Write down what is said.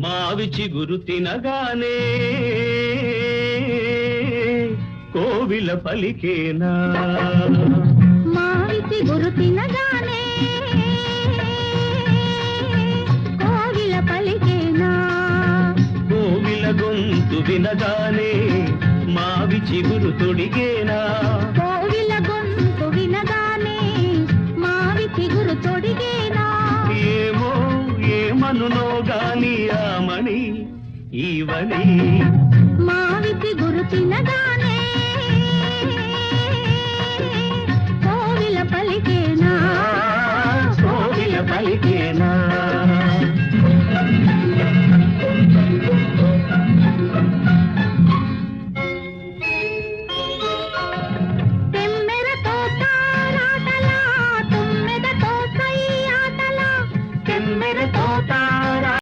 మావి చిగురు తినగానే కోవిల పలికేనా మావి చిగురు తినగానే కోవిల పలికేనా కోవిల గొంతు వినగానే మావి చిగురు తొడిగేనా కోవిల గొంతు వినగానే మావి చిగురు తొడిగేనా ఏమో ఏమనునో గాని ఆమణి ఈవని మావి చిగురు తినగానే కోవిల పలికేనా కోవిల పలికే